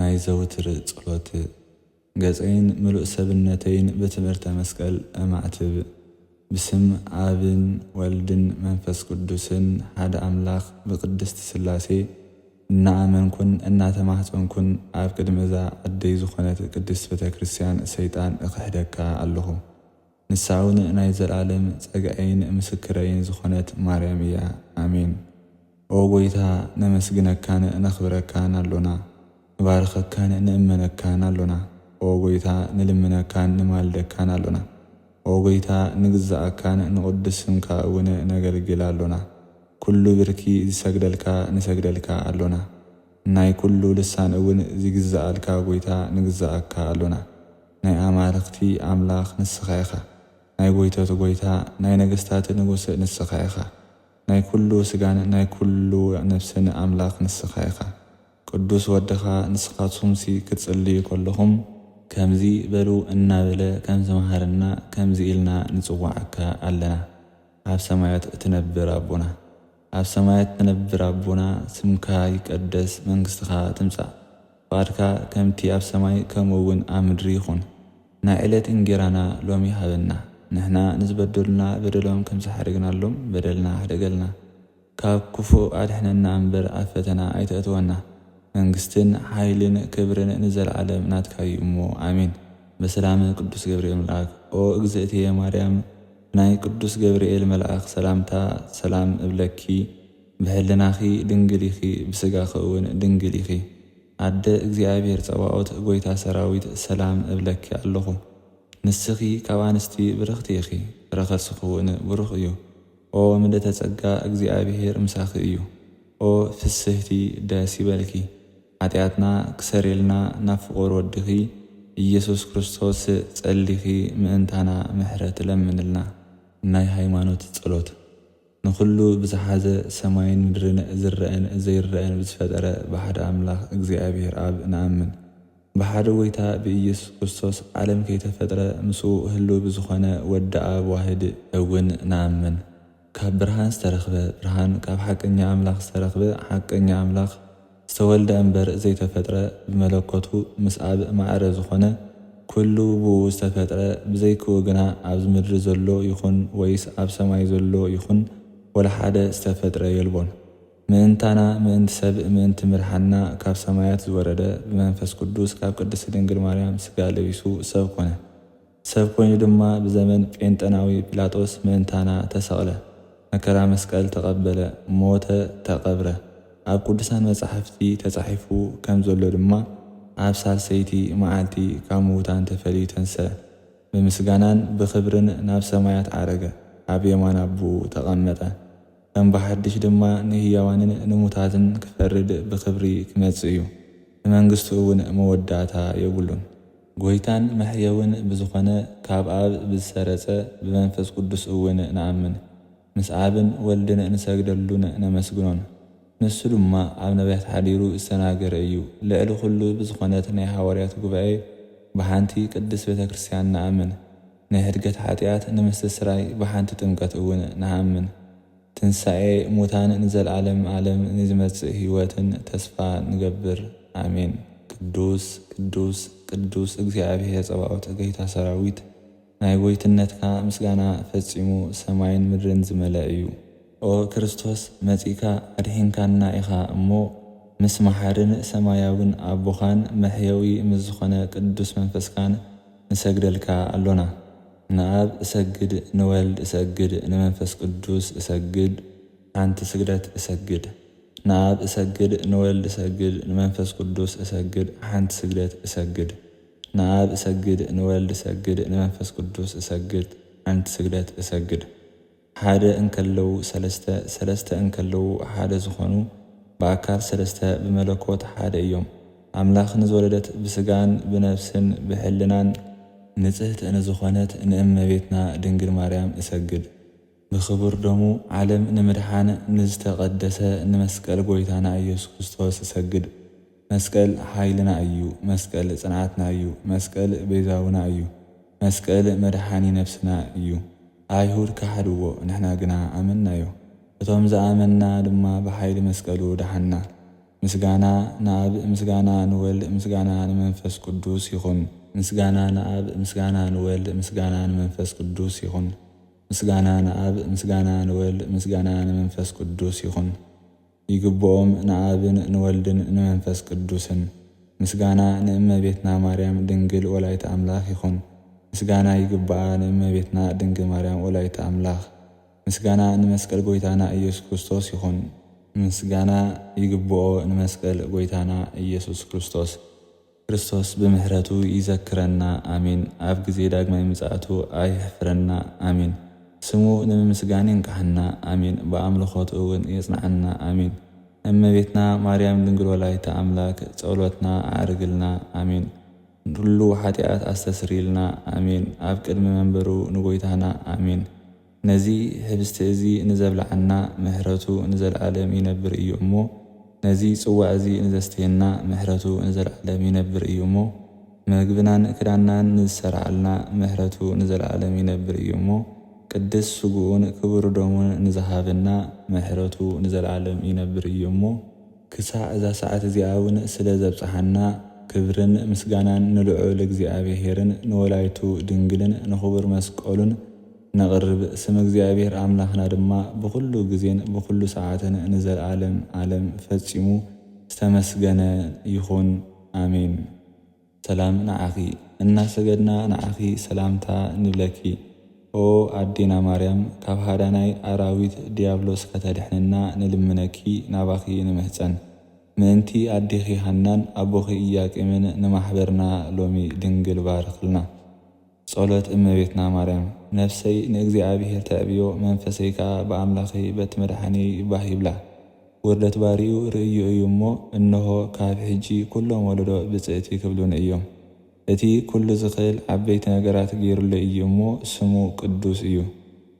ናይ ዘውትር ጸሎት ገጸይን ምሉእ ሰብነተይን በትምህርተ መስቀል እማዕትብ ብስም አብን ወልድን መንፈስ ቅዱስን ሓደ አምላኽ ብቅድስት ሥላሴ እናአመንኩን እናተማህፀንኩን ኣብ ቅድመዛ አደይ ዝኾነት ቅድስት ቤተ ክርስቲያን ሰይጣን እኽሕደካ ኣለኹ። ንሳውን ናይ ዘላለም ጸጋኤን ምስክረይን ዝኾነት ማርያም እያ። አሜን። ኦ ጎይታ ነመስግነካን ነኽብረካን ኣሎና፣ ንባርኸካን ንእመነካን ኣሎና። ኦ ጎይታ ንልምነካን ንማልደካን ኣሎና። ኦ ጎይታ ንግዛእካን ንቅዱስ ስምካ እውን ነገልግል ኣሎና። ኩሉ ብርኪ ዝሰግደልካ ንሰግደልካ ኣሎና። ናይ ኩሉ ልሳን እውን ዝግዛአልካ ጎይታ ንግዛአካ ኣሎና። ናይ ኣማልኽቲ ኣምላኽ ንስኻ ኢኻ። ናይ ጎይቶት ጎይታ ናይ ነገስታት ንጉስ ንስኻ ኢኻ። ናይ ኩሉ ስጋን ናይ ኩሉ ነፍስን ኣምላኽ ንስኻ ኢኻ። ቅዱስ ወድኻ ንስኻትኩምሲ ክትጽልዩ ከለኹም ከምዚ በሉ እናበለ ከም ዝመሃረና ከምዚ ኢልና ንጽዋዓካ ኣለና። ኣብ ሰማያት እትነብር ኣቦና፣ ኣብ ሰማያት እትነብር ኣቦና፣ ስምካ ይቀደስ፣ መንግሥትኻ ትምጻእ፣ ፍቓድካ ከምቲ ኣብ ሰማይ ከምኡውን ኣብ ምድሪ ይኹን። ናይ ዕለት እንጀራና ሎሚ ሃበና፣ ንሕና ንዝበደሉና በደሎም ከም ዝሓደግናሎም በደልና ሓደገልና፣ ካብ ክፉእ ኣድሕነና እምበር ኣብ ፈተና ኣይተእትወና። መንግሥትን ሓይልን ክብርን ንዘለዓለም ናትካ እዩ እሞ ኣሜን። በሰላም ቅዱስ ገብርኤል መልአክ ኦ እግዝእትየ ማርያም ናይ ቅዱስ ገብርኤል መልአክ ሰላምታ ሰላም እብለኪ። ብሕልናኺ ድንግል ኢኺ፣ ብስጋኺ እውን ድንግል ኢኺ። ኣደ እግዚአብሔር ጸባኦት ጎይታ ሰራዊት ሰላም እብለኪ ኣለኹ። ንስኺ ካብ ኣንስቲ ብርኽቲ ኢኺ፣ ረኸስኺ እውን ብሩኽ እዩ። ኦ ምልዕተ ጸጋ እግዚአብሔር ምሳኺ እዩ። ኦ ፍስሕቲ ደስ ይበልኪ። ኃጢአትና ክሰሬልና ናብ ፍቑር ወድኺ ኢየሱስ ክርስቶስ ጸሊኺ ምእንታና ምሕረት ለምንልና። ናይ ሃይማኖት ጸሎት ንኹሉ ብዝሓዘ ሰማይን ምድርን ዝርአን ዘይርአን ብዝፈጠረ ብሓደ ኣምላኽ እግዚአብሔር ኣብ ንኣምን። ብሓደ ጎይታ ብኢየሱስ ክርስቶስ ዓለም ከይተፈጥረ ምስኡ ህሉ ብዝኾነ ወዲ ኣብ ዋህድ እውን ንኣምን። ካብ ብርሃን ዝተረኽበ ብርሃን፣ ካብ ሓቀኛ ኣምላኽ ዝተረኽበ ሓቀኛ ኣምላኽ፣ ዝተወልደ እምበር ዘይተፈጥረ፣ ብመለኮቱ ምስ ኣብ ማዕረ ዝኾነ፣ ኩሉ ብኡ ዝተፈጥረ፣ ብዘይክኡ ግና ኣብዚ ምድሪ ዘሎ ይኹን ወይስ ኣብ ሰማይ ዘሎ ይኹን ወላ ሓደ ዝተፈጥረ የልቦን። ምእንታና ምእንቲ ሰብ ምእንቲ ምድሓና ካብ ሰማያት ዝወረደ ብመንፈስ ቅዱስ ካብ ቅድስት ድንግል ማርያም ስጋ ለቢሱ ሰብ ኮነ። ሰብ ኮይኑ ድማ ብዘመን ጴንጠናዊ ጲላጦስ ምእንታና ተሰቕለ፣ መከራ መስቀል ተቐበለ፣ ሞተ፣ ተቐብረ። ኣብ ቅዱሳን መጻሕፍቲ ተጻሒፉ ከም ዘሎ ድማ ኣብ ሳልሰይቲ መዓልቲ ካብ ምውታን ተፈልዩ ተንሥአ፣ ብምስጋናን ብኽብርን ናብ ሰማያት ዓረገ፣ ኣብ የማን ኣቡኡ ተቐመጠ። ከም ብሓድሽ ድማ ንህያዋንን ንሙታትን ክፈርድ ብኽብሪ ክመጽእ እዩ። ንመንግሥቱ እውን መወዳእታ የብሉን። ጐይታን መሕየውን ብዝኾነ ካብ ኣብ ብዝሰረጸ ብመንፈስ ቅዱስ እውን ንኣምን። ምስ ኣብን ወልድን ንሰግደሉን ነመስግኖን። ንሱ ድማ ኣብ ነቢያት ሓዲሩ ዝተናገረ እዩ። ልዕሊ ኩሉ ብዝኾነት ናይ ሓዋርያት ጉባኤ ብሓንቲ ቅድስት ቤተ ክርስቲያን ንኣምን። ናይ ሕድገት ኃጢአት ንምስትስራይ ብሓንቲ ጥምቀት እውን ንኣምን። ትንሣኤ ሙታን ንዘለዓለም ዓለም ንዝመጽእ ሕይወትን ተስፋ ንገብር ኣሜን። ቅዱስ ቅዱስ ቅዱስ እግዚአብሔር ጸባኦት ጌታ ሰራዊት ናይ ጐይትነትካ ምስጋና ፈጺሙ ሰማይን ምድርን ዝመልአ እዩ። ኦ ክርስቶስ መጺካ ኣድሒንካና ኢኻ እሞ ምስ መሓርን ሰማያውን ኣቦኻን መሕየዊ ምስ ዝኾነ ቅዱስ መንፈስካን ንሰግደልካ ኣሎና። ንኣብ እሰግድ፣ ንወልድ እሰግድ፣ ንመንፈስ ቅዱስ እሰግድ፣ ሓንቲ ስግደት እሰግድ። ንኣብ እሰግድ፣ ንወልድ እሰግድ፣ ንመንፈስ ቅዱስ እሰግድ፣ ሓንቲ ስግደት እሰግድ። ንኣብ እሰግድ፣ ንወልድ እሰግድ፣ ንመንፈስ ቅዱስ እሰግድ፣ ሓንቲ ስግደት እሰግድ። ሓደ እንከለዉ ሰለስተ፣ ሰለስተ እንከለዉ ሓደ ዝኾኑ በኣካል ሰለስተ ብመለኮት ሓደ እዮም። ኣምላኽ ንዝወለደት ብስጋን ብነፍስን ብሕልናን ንጽህት ንዝኾነት ንእመቤትና ድንግል ማርያም እሰግድ። ብኽቡር ደሙ ዓለም ንምድሓን ንዝተቐደሰ ንመስቀል ጐይታና ኢየሱስ ክርስቶስ እሰግድ። መስቀል ሓይልና እዩ። መስቀል ጽንዓትና እዩ። መስቀል ቤዛውና እዩ። መስቀል መድሓኒ ነፍስና እዩ። ኣይሁድ ካሓድዎ፣ ንሕና ግና ኣመናዮ። እቶም ዝኣመና ድማ ብሓይሊ መስቀሉ ደሓና። ምስጋና ንአብ ምስጋና ንወልድ ምስጋና ንመንፈስ ቅዱስ ይኹን። ምስጋና ንአብ ምስጋና ንወልድ ምስጋና ንመንፈስ ቅዱስ ይኹን። ምስጋና ንአብ ምስጋና ንወልድ ምስጋና ንመንፈስ ቅዱስ ይኹን። ይግብኦም ንአብን ንወልድን ንመንፈስ ቅዱስን። ምስጋና ንእመቤትና ማርያም ድንግል ወላዲተ አምላክ ይኹን። ምስጋና ይግብኣ ንእመቤትና ድንግል ማርያም ወላዲተ አምላክ። ምስጋና ንመስቀል ጎይታና ኢየሱስ ክርስቶስ ይኹን። ምስጋና ይግብኦ ንመስቀል ጎይታና ኢየሱስ ክርስቶስ። ክርስቶስ ብምሕረቱ ይዘክረና አሜን። ኣብ ግዜ ዳግማይ ምጽአቱ ኣይሕፍረና አሜን። ስሙ ንምስጋን ይንቃሕና አሜን። በአምልኾቱ እውን የጽንዓና አሜን። እመቤትና ማርያም ድንግል ወላዲተ አምላክ ጸሎትና አዕርግልና አሜን። ሁሉ ኃጢአት አስተስሪልና አሜን። ኣብ ቅድሚ መንበሩ ንጎይታና አሜን። ነዚ ህብስቲ እዚ ንዘብልዓና ምሕረቱ ንዘለዓለም ይነብር እዩ እሞ ነዚ ጽዋዕ እዚ ንዘስተየና ምሕረቱ ንዘለዓለም ይነብር እዩ እሞ ምግብናን ክዳናን ንዝሰርዓልና ምሕረቱ ንዘለዓለም ይነብር እዩ እሞ ቅድስ ስጉኡን ክቡር ደሙን ንዝሃበና ምሕረቱ ንዘለዓለም ይነብር እዩ እሞ ክሳዕ እዛ ሰዓት እዚኣ እውን ስለ ዘብጽሓና ክብርን ምስጋናን ንልዑል እግዚኣብሔርን ንወላዲቱ ድንግልን ንኽቡር መስቀሉን ነቕርብ። ስም እግዚኣብሔር ኣምላኽና ድማ ብኩሉ ግዜን ብኩሉ ሰዓትን ንዘለዓለም ዓለም ፈጺሙ ዝተመስገነ ይኹን አሜን። ሰላም ንዓኺ እናሰገድና ንዓኺ ሰላምታ ንብለኪ ኦ ኣዴና ማርያም ካብ ሃዳናይ ኣራዊት ዲያብሎስ ከተድሕንና ንልምነኪ ናባኺ ንምህፀን ምእንቲ ኣዴኺ ሃናን ኣቦኺ ኢያቄምን ንማሕበርና ሎሚ ድንግል ባርኽልና። ጸሎት እመቤትና ማርያም ነፍሰይ ንእግዚኣብሔር ተዕብዮ መንፈሰይ ከዓ ብኣምላኸይ በቲ መድሓኒይ ባህ ይብላ። ውርደት ባሪኡ ርእዩ እዩ እሞ እንሆ ካብ ሕጂ ኩሎም ወለዶ ብፅእቲ ክብሉን እዮም። እቲ ኩሉ ዝኽእል ዓበይቲ ነገራት ገይሩሉ እዩ እሞ ስሙ ቅዱስ እዩ።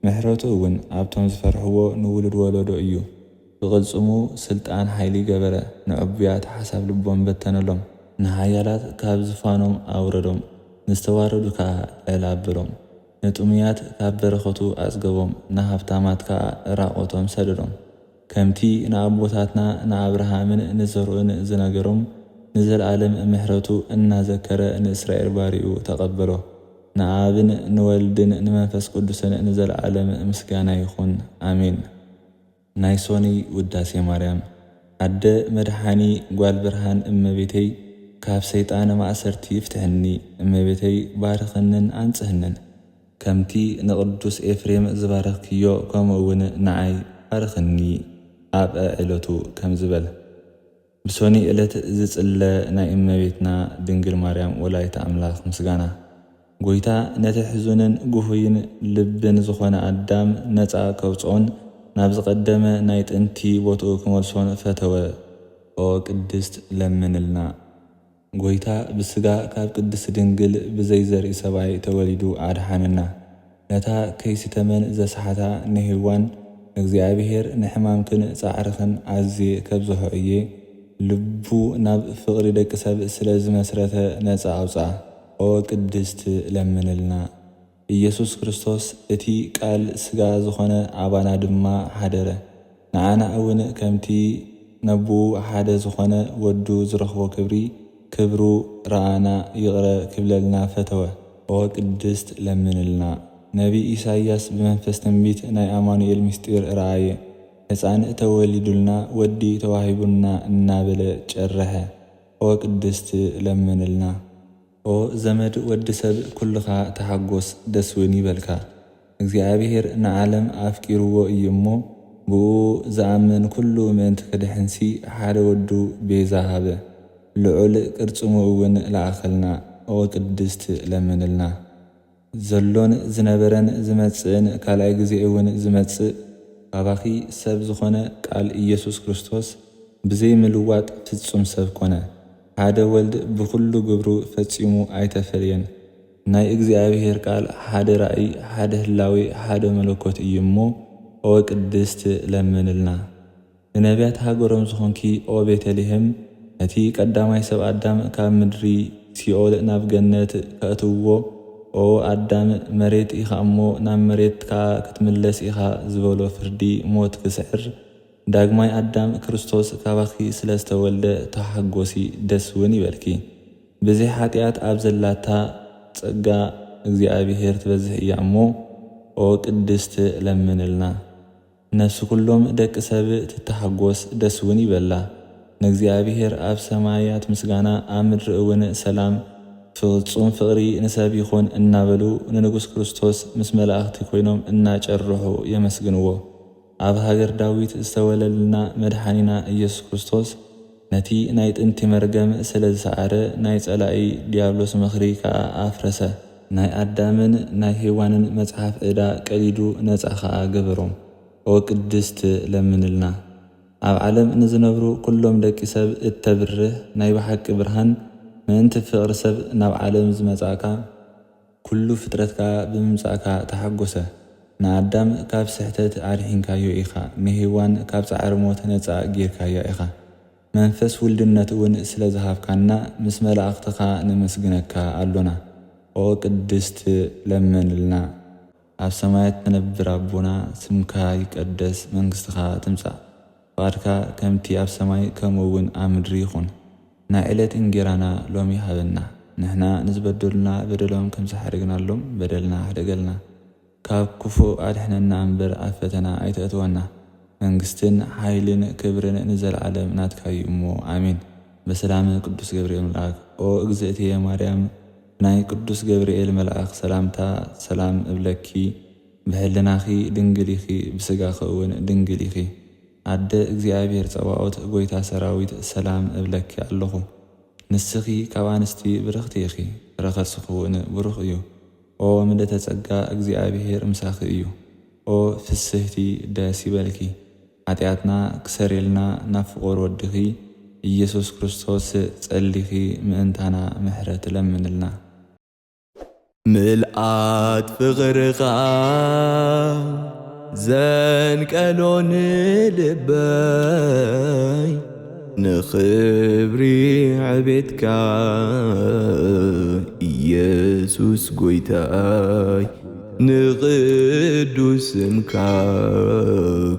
ምሕረቱ እውን ኣብቶም ዝፈርሕዎ ንውሉድ ወለዶ እዩ። ብቕልጽሙ ስልጣን ሓይሊ ገበረ። ንዕቡያት ሓሳብ ልቦም በተነሎም። ንሃያላት ካብ ዝፋኖም ኣውረዶም። ንዝተዋረዱ ከዓ ልዕል ኣበሎም። ንጡምያት ካብ በረኸቱ ኣጽገቦም። ንሃብታማት ከዓ ራቆቶም ሰደዶም። ከምቲ ንኣቦታትና ንኣብርሃምን ንዘርኡን ዝነገሮም ንዘለዓለም ምሕረቱ እናዘከረ ንእስራኤል ባሪኡ ተቐበሎ። ንአብን ንወልድን ንመንፈስ ቅዱስን ንዘለዓለም ምስጋና ይኹን አሜን። ናይ ሶኒ ውዳሴ ማርያም ኣደ መድሓኒ ጓል ብርሃን እመቤተይ ካብ ሰይጣን ማእሰርቲ ይፍትሕኒ። እመቤተይ ባርኽንን አንጽህንን ከምቲ ንቅዱስ ኤፍሬም ዝባረኽክዮ ከምኡውን ንዓይ ባርኽኒ ኣብ ዕለቱ ከም ዝበል። ብሶኒ ዕለት ዝጽለ ናይ እመቤትና ድንግል ማርያም ወላዲተ አምላክ ምስጋና ጎይታ ነቲ ሕዙንን ጉሁይን ልብን ዝኾነ ኣዳም ነፃ ከውፅኦን ናብ ዝቐደመ ናይ ጥንቲ ቦትኡ ክመልሶን ፈተወ። ኦ ቅድስት ለምንልና። ጎይታ ብስጋ ካብ ቅድስት ድንግል ብዘይዘርኢ ሰብኣይ ተወሊዱ ኣድሓንና። ነታ ከይስተመን ዘሰሓታ ንህዋን እግዚኣብሔር ንሕማምክን ጻዕርኽን ኣዝየ ከብዝሖ እየ ልቡ ናብ ፍቕሪ ደቂ ሰብ ስለ ዝመስረተ ነፃ ኣውፅኣ። ኦ ቅድስት ለምንልና። ኢየሱስ ክርስቶስ እቲ ቃል ስጋ ዝኾነ ኣባና ድማ ሓደረ። ንዓና እውን ከምቲ ነቡ ሓደ ዝኾነ ወዱ ዝረኽቦ ክብሩ ረኣና ይቕረ ክብለልና ፈተወ። ኦ ቅድስት ለምንልና። ነቢ ኢሳይያስ ብመንፈስ ትንቢት ናይ ኣማኑኤል ምስጢር ረኣየ። ሕፃን ተወሊዱልና ወዲ ተዋሂቡና እናበለ ጨረሐ። ኦ ቅድስት ለምንልና። ኦ ዘመድ ወዲ ሰብ ኩልኻ ተሓጎስ ደስውን ይበልካ። እግዚኣብሔር ንዓለም ኣፍቂርዎ እዩ እሞ ብኡ ዝኣምን ኩሉ ምእንቲ ክድሕንሲ ሓደ ወዱ ቤዛ ሃበ። ልዑል ቅርጽሙ እውን ለኣኸልና። ኦ ቅድስት ለምንልና። ዘሎን ዝነበረን ዝመጽእን ካልኣይ ግዜ እውን ዝመጽእ ካባኺ ሰብ ዝኾነ ቃል ኢየሱስ ክርስቶስ ብዘይ ምልዋጥ ፍጹም ሰብ ኮነ። ሓደ ወልድ ብኩሉ ግብሩ ፈጺሙ ኣይተፈልየን። ናይ እግዚኣብሔር ቃል ሓደ ራእይ፣ ሓደ ህላዌ፣ ሓደ መለኮት እዩ እሞ ኦ ቅድስት ለምንልና። ንነቢያት ሃገሮም ዝኾንኪ ኦ ቤተልሔም እቲ ቀዳማይ ሰብ ኣዳም ካብ ምድሪ ሲኦል ናብ ገነት ከእትውዎ ኦ ኣዳም መሬት ኢኻ እሞ ናብ መሬት ከዓ ክትምለስ ኢኻ ዝበሎ ፍርዲ ሞት ክስዕር ዳግማይ አዳም ክርስቶስ ካባኺ ስለ ዝተወልደ ተሓጎሲ ደስ እውን ይበልኪ። ብዘይ ኃጢአት ኣብ ዘላታ ጸጋ እግዚኣብሔር ትበዝሕ እያ እሞ ኦ ቅድስት ለምንልና። ነፍሲ ኩሎም ደቂ ሰብ ትተሓጎስ ደስ እውን ይበላ። ንእግዚኣብሔር ኣብ ሰማያት ምስጋና ኣብ ምድሪ እውን ሰላም ፍጹም ፍቕሪ ንሰብ ይኹን እናበሉ ንንጉሥ ክርስቶስ ምስ መላእኽቲ ኮይኖም እናጨርሑ የመስግንዎ። ኣብ ሃገር ዳዊት ዝተወለልና መድኃኒና ኢየሱስ ክርስቶስ ነቲ ናይ ጥንቲ መርገም ስለ ዝሰዓረ ናይ ጸላኢ ዲያብሎስ ምኽሪ ከዓ ኣፍረሰ። ናይ ኣዳምን ናይ ሔዋንን መጽሓፍ ዕዳ ቀዲዱ ነፃ ከዓ ገበሮም። ኦ ቅድስት ለምንልና። ኣብ ዓለም ንዝነብሩ ኩሎም ደቂ ሰብ እተብርህ ናይ ብሓቂ ብርሃን ምእንቲ ፍቕሪ ሰብ ናብ ዓለም ዝመጻእካ ኩሉ ፍጥረትካ ብምምጻእካ ተሓጐሰ። ንኣዳም ካብ ስሕተት ኣድሒንካዮ ኢኻ፣ ንሔዋን ካብ ጻዕሪ ሞት ነፃ ጌርካዮ ኢኻ። መንፈስ ውልድነት እውን ስለ ዝሃብካና ምስ መላእኽትኻ ንመስግነካ ኣሎና። ኦ ቅድስት ለምንልና። ኣብ ሰማያት ትነብር ኣቦና ስምካ ይቀደስ፣ መንግሥትኻ ትምጻእ፣ ፍቓድካ ከምቲ ኣብ ሰማይ ከምኡውን ኣብ ምድሪ ይኹን። ናይ ዕለት እንጌራና ሎሚ ሃበና፣ ንሕና ንዝበደሉና በደሎም ከም ዝሓደግናሎም በደልና ኣሕደገልና፣ ካብ ክፉእ ኣድሕነና እምበር ኣብ ፈተና ኣይተእትወና። መንግሥትን ሓይልን ክብርን ንዘለዓለም ናትካ እዩ እሞ ኣሜን። በሰላም ቅዱስ ገብርኤል መልአክ ኦ እግዝእትየ ማርያም ናይ ቅዱስ ገብርኤል መልአኽ ሰላምታ ሰላም እብለኪ። ብሕልናኺ ድንግል ኢኺ፣ ብስጋኺ እውን ድንግል ኢኺ። ኣደ እግዚኣብሔር ጸባኦት ጐይታ ሰራዊት ሰላም እብለኪ ኣለኹ። ንስኺ ካብ ኣንስቲ ብርኽቲ ኢኺ፣ ረኸስኺ እውን ብሩኽ እዩ። ኦ ምልዕተ ጸጋ እግዚኣብሔር ምሳኺ እዩ። ኦ ፍስሕቲ ደስ ይበልኪ። ኃጢአትና ክሰሬልና ናብ ፍቑር ወድኺ ኢየሱስ ክርስቶስ ጸሊኺ ምእንታና ምሕረት ለምንልና። ምልአት ፍቕርኻ ዘንቀሎን ልበይ ንኽብሪ ዕቤትካ ኢየሱስ ጐይታይ ንቕዱስ ስምካ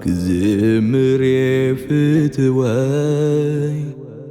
ክዝምር የፍትወይ